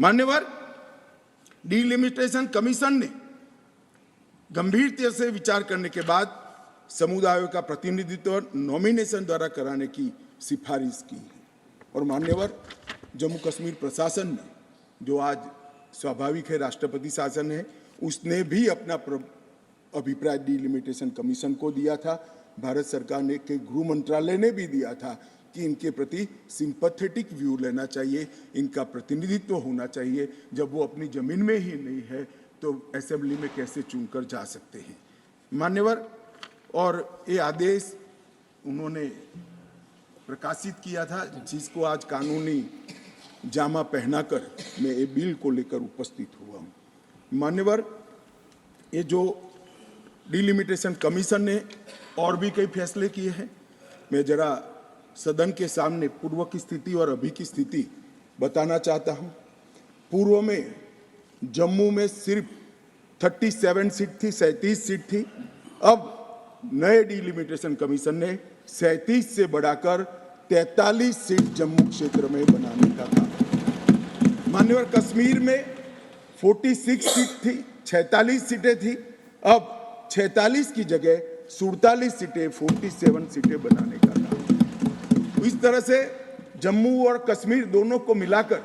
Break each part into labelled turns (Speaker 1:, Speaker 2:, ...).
Speaker 1: मान्यवर, delimitation commission ने गंभीरता से विचार करने के बाद समुदायों का प्रतिनिधित्व नॉमिनेशन द्वारा कराने की सिफारिश की है। और मान्यवर, जम्मू कश्मीर प्रशासन ने, जो आज स्वाभाविक है राष्ट्रपति शासन है, उसने भी अपना अभिप्राय डिलिमिटेशन कमीशन को दिया था। भारत सरकार ने के गृह मंत्रालय ने भी दिया था कि इनके प्रति सिंपैथेटिक व्यू लेना चाहिए, इनका प्रतिनिधित्व होना चाहिए। जब वो अपनी जमीन में ही नहीं है तो असेंबली में कैसे चुनकर जा सकते हैं। मान्यवर, और ये आदेश उन्होंने प्रकाशित किया था, जिसको आज कानूनी जामा पहनाकर मैं ये बिल को लेकर उपस्थित हुआ हूँ। मान्यवर, ये जो डिलिमिटेशन कमीशन ने और भी कई फैसले किए हैं, मैं जरा सदन के सामने पूर्व की स्थिति और अभी की स्थिति बताना चाहता हूँ। पूर्व में जम्मू में सिर्फ 37 सीट थी, 37 सीट थी। अब नए डिलिमिटेशन कमीशन ने 37 से बढ़ाकर 43 सीट जम्मू क्षेत्र में बनाने का काम। मान्यवर, कश्मीर में 46 सीट थी, 46 सीटें थी। अब 46 की जगह 47 सीटें, 47 सीटें बनाने का काम। इस तरह से जम्मू और कश्मीर दोनों को मिलाकर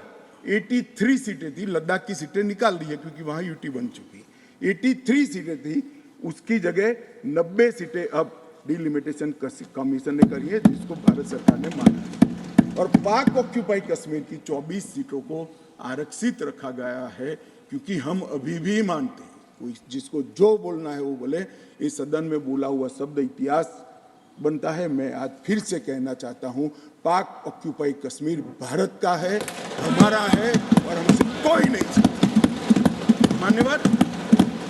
Speaker 1: 83 सीटें थी। लद्दाख की सीटें निकाल दी है क्योंकि वहां यूटी बन चुकी। 83 सीटें थी, उसकी जगह 90 सीटें अब डिलिमिटेशन कमीशन ने करी है, जिसको भारत सरकार ने माना है। और पाक ऑक्यूपाई कश्मीर की 24 सीटों को आरक्षित रखा गया है, क्योंकि हम अभी भी मानते हैं, कोई जिसको जो बोलना है वो बोले। इस सदन में बोला हुआ शब्द इतिहास बनता है। मैं आज फिर से कहना चाहता हूँ, पाक ऑक्यूपाई कश्मीर भारत का है, हमारा है, और हमसे कोई नहीं चाहता। मान्यवर,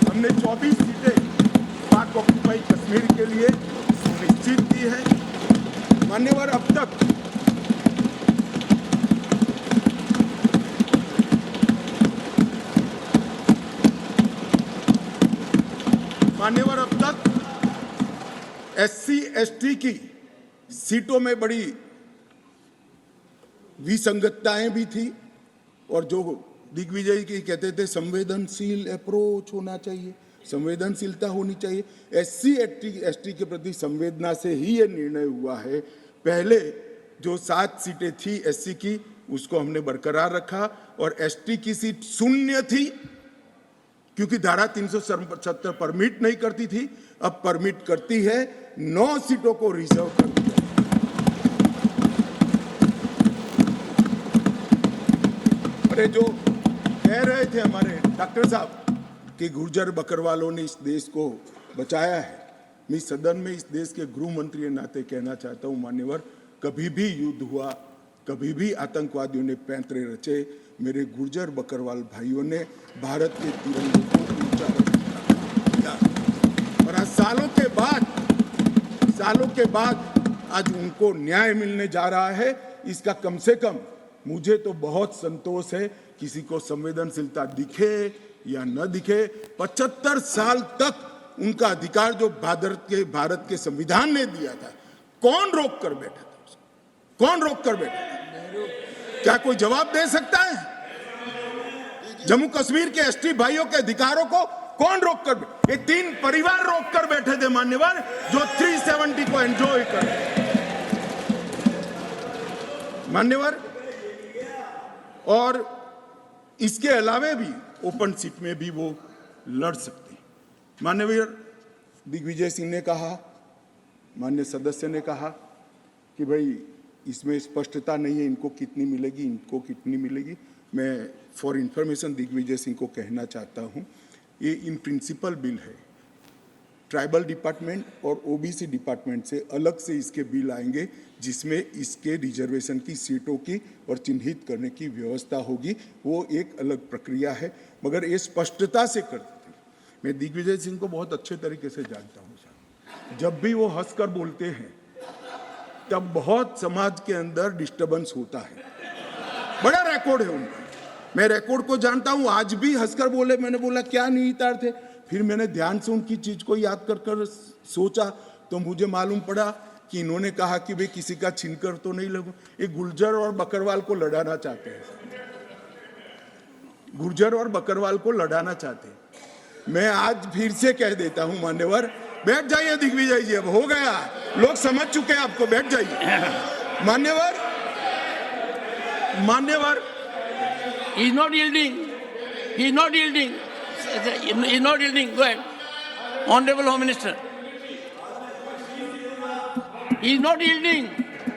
Speaker 1: हमने 24 सीटें पाक ऑक्यूपाई कश्मीर के लिए सुनिश्चित की है। मान्यवर, अब तक SC ST की सीटों में बड़ी विसंगतताएं भी थी, और जो दिग्विजय की कहते थे संवेदनशील अप्रोच होना चाहिए, संवेदनशीलता होनी चाहिए। SC ST के प्रति संवेदना से ही ये निर्णय हुआ है। पहले जो 7 सीटें थी SC की, उसको हमने बरकरार रखा, और ST की सीट 0 थी, क्योंकि धारा 377 परमिट नहीं करती थी। अब परमिट करती है। 9 सीटों को रिजर्व कर दिया। अरे जो कह रहे थे हमारे डॉक्टर साहब कि गुर्जर बकरवालों ने इस देश को बचाया है, मैं सदन में इस देश के गृह मंत्री के नाते कहना चाहता हूं, मान्यवर, कभी भी युद्ध हुआ, कभी भी आतंकवादियों ने पैंतरे रचे, मेरे गुर्जर बकरवाल भाइयों ने भारत के तिरंगे को ऊंचा रखा। और आज सालों के बाद आज उनको न्याय मिलने जा रहा है। इसका कम से कम मुझे तो बहुत संतोष है। किसी को संवेदनशीलता दिखे या न दिखे, 75 साल तक उनका अधिकार जो भारत के संविधान ने दिया था, कौन रोक कर बैठा था उसको? कौन रोक कर बैठा था? क्या कोई जवाब दे सकता है? जम्मू कश्मीर के ST भाइयों के अधिकारों को कौन रोक कर? ये 3 परिवार रोक कर बैठे थे मान्यवर, जो 370 को एंजॉय कर रहे मान्यवर। और इसके अलावे भी ओपन सीट में भी वो लड़ सकते हैं। माननीय दिग्विजय सिंह ने कहा, माननीय सदस्य ने कहा कि भाई इसमें स्पष्टता नहीं है, इनको कितनी मिलेगी, इनको कितनी मिलेगी। मैं फॉर इंफॉर्मेशन दिग्विजय सिंह को कहना चाहता हूं, ये इन प्रिंसिपल बिल है। ट्राइबल डिपार्टमेंट और OBC डिपार्टमेंट से अलग से इसके बिल आएंगे, जिसमें इसके रिजर्वेशन की सीटों की और चिन्हित करने की व्यवस्था होगी। वो एक अलग प्रक्रिया है, मगर ये स्पष्टता से करते थे। मैं दिग्विजय सिंह को बहुत अच्छे तरीके से जानता हूँ। जब भी वो हंसकर बोलते हैं तब बहुत समाज के अंदर डिस्टर्बेंस होता है। बड़ा रिकॉर्ड है उनका, मैं रिकॉर्ड को जानता हूँ। आज भी हंसकर बोले, मैंने बोला क्या निहितार्थ थे, फिर मैंने ध्यान से उनकी चीज को याद कर सोचा तो मुझे मालूम पड़ा कि इन्होंने कहा कि भाई किसी का छीनकर तो नहीं लगू। ये गुर्जर और बकरवाल को लड़ाना चाहते हैं। गुर्जर और बकरवाल को लड़ाना चाहते हैं। मैं आज फिर से कह देता हूं मान्यवर, बैठ जाइए दिग्विजय जी, अब हो गया, लोग समझ चुके हैं आपको, बैठ जाइए। मान्यवर
Speaker 2: He is not yielding. He is not yielding. He is not yielding. Go ahead. Honorable Home Minister. He is not yielding.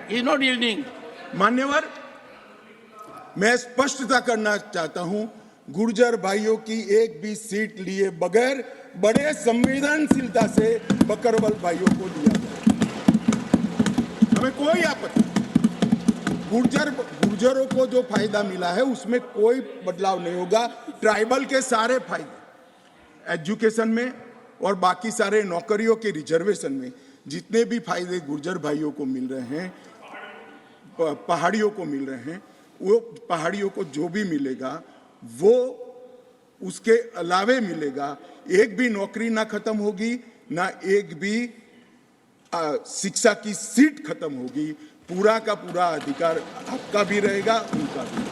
Speaker 2: He is not yielding.
Speaker 1: मान्यवर, मैं स्पष्टता करना चाहता हूं, गुर्जर भाइयों की एक भी सीट लिए बगैर बड़े संवेदनशीलता से बकरवाल भाइयों को दिया जाए, हमें कोई आपत्ति। गुर्जरों को जो फायदा मिला है उसमें कोई बदलाव नहीं होगा। ट्राइबल के सारे फायदे एजुकेशन में और बाकी सारे नौकरियों के रिजर्वेशन में जितने भी फायदे गुर्जर भाइयों को मिल रहे हैं, पहाड़ियों को मिल रहे हैं, वो पहाड़ियों को जो भी मिलेगा वो उसके अलावे मिलेगा। एक भी नौकरी ना खत्म होगी, ना एक भी शिक्षा की सीट खत्म होगी। पूरा का पूरा अधिकार आपका भी रहेगा, उनका भी।